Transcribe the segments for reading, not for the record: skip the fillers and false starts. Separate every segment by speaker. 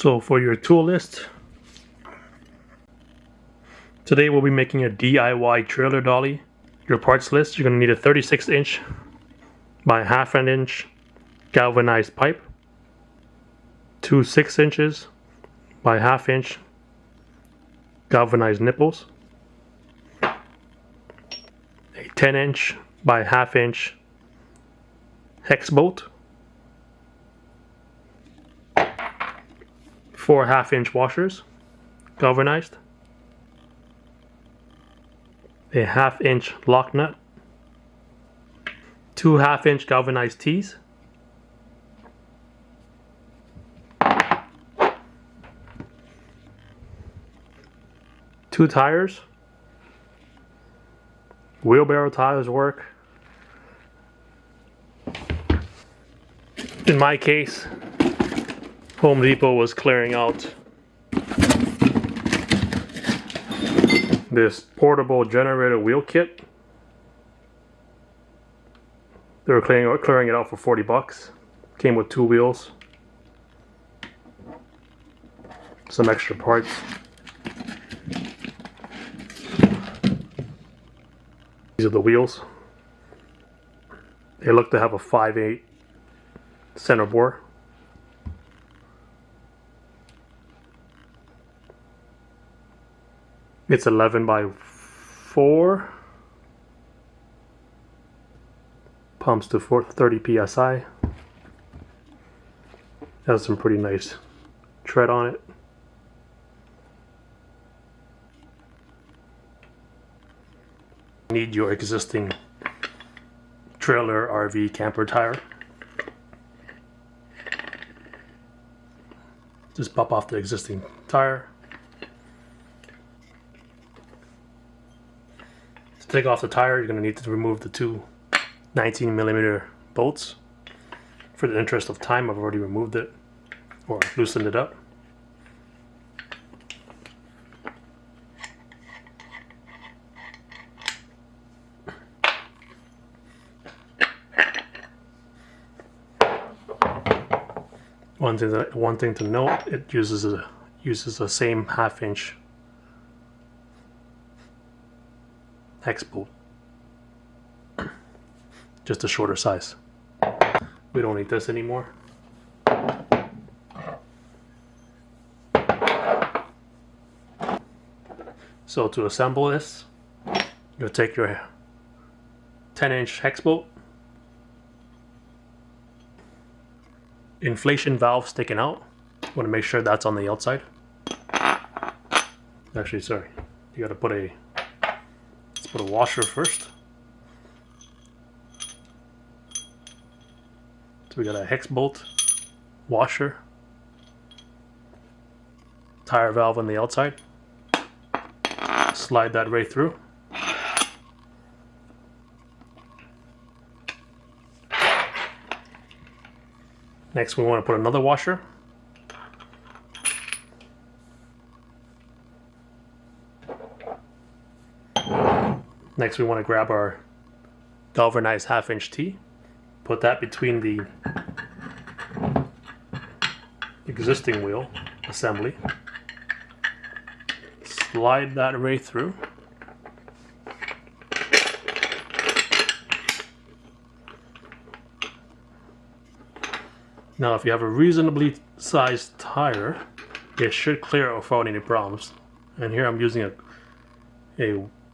Speaker 1: So for your tool list, today we'll be making a DIY trailer dolly. Your parts list, you're going to need a 36" by ½ inch galvanized pipe, two 6" by ½ inch galvanized nipples, a 10" by ½ inch hex bolt, 4 ½ inch washers, galvanized, a ½ inch lock nut, 2 ½ inch galvanized tees, two tires. Wheelbarrow tires work. In my case, Home Depot was clearing out this portable generator wheel kit. They were clearing it out for 40 bucks. Came with 2 wheels, some extra parts. These are the wheels. They look to have a 5/8 center bore. It's 11 by 4. Pumps to 30 psi. Has some pretty nice tread on it. Need your existing trailer, RV, camper tire. Just pop off the existing tire. To take off the tire, you're going to need to remove the 2 19mm bolts. For the interest of time, I've already removed it or loosened it up. One thing to note, it uses the same ½ inch hex bolt, just a shorter size. We don't need this anymore. So to assemble this, you'll take your 10" hex bolt, inflation valve sticking out. Want to make sure that's on the outside. Actually, sorry, you got to put let's put a washer first. So we got a hex bolt, washer, tire valve on the outside. Slide that right through. Next, we want to put another washer. Next, we want to grab our galvanized ½ inch T. Put that between the existing wheel assembly. Slide that right through. Now, if you have a reasonably sized tire, it should clear without any problems. And here I'm using a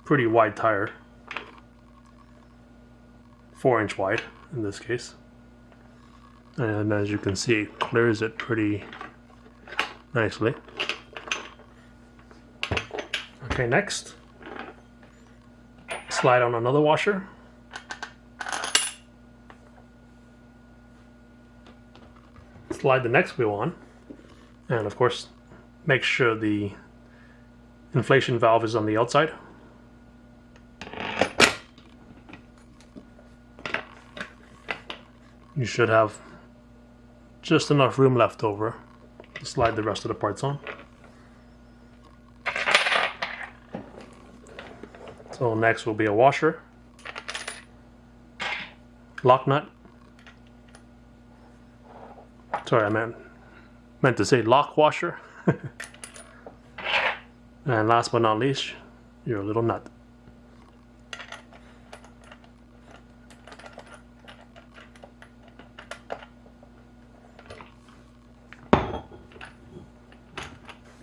Speaker 1: pretty wide tire, 4" wide in this case. And as you can see, it clears it pretty nicely. Okay, next, slide on another washer. Slide the next wheel on, and of course make sure the inflation valve is on the outside. You should have just enough room left over to slide the rest of the parts on. So next will be a washer, lock nut, sorry, I meant Meant to say lock washer. And last but not least, your little nut.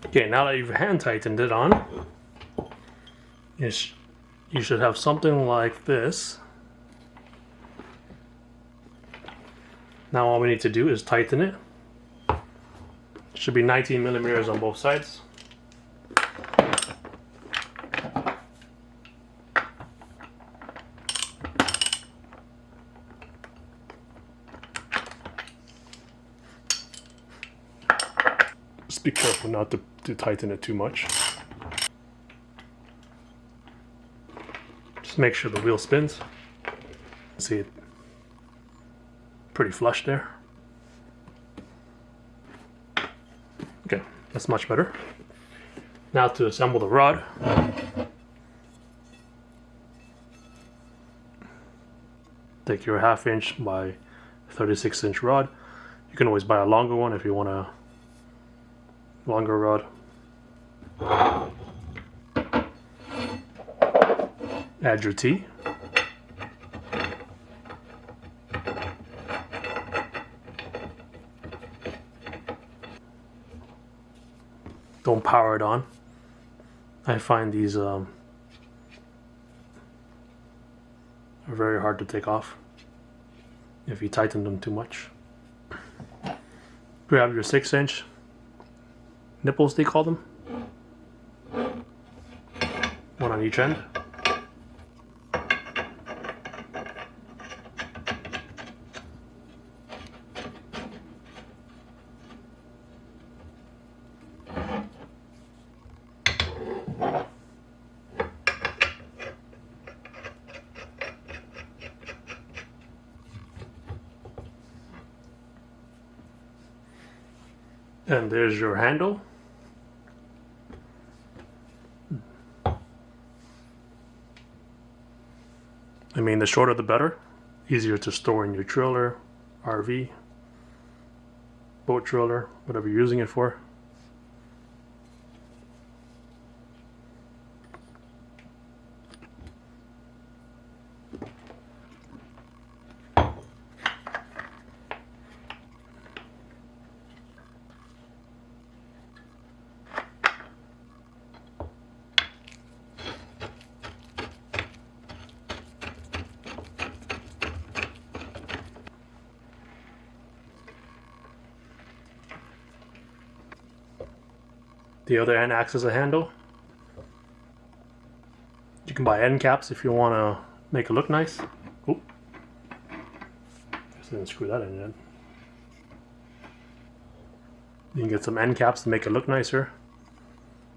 Speaker 1: Okay, now that you've hand tightened it on, you should have something like this. Now all we need to do is tighten it. Should be 19 millimeters on both sides. Just be careful not to tighten it too much. Just make sure the wheel spins. See it pretty flush there. Okay, that's much better. Now to assemble the rod. Take your 1/2 inch by 36 inch rod. You can always buy a longer one if you want a longer rod. Add your T. Don't power it on. I find these are very hard to take off if you tighten them too much. Grab your 6-inch nipples, they call them. One on each end. And there's your handle. I mean, the shorter the better. Easier to store in your trailer, RV, boat trailer, whatever you're using it for. The other end acts as a handle. You can buy end caps if you want to make it look nice. Oop. Just didn't screw that in yet. You can get some end caps to make it look nicer.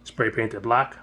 Speaker 1: Spray paint it black.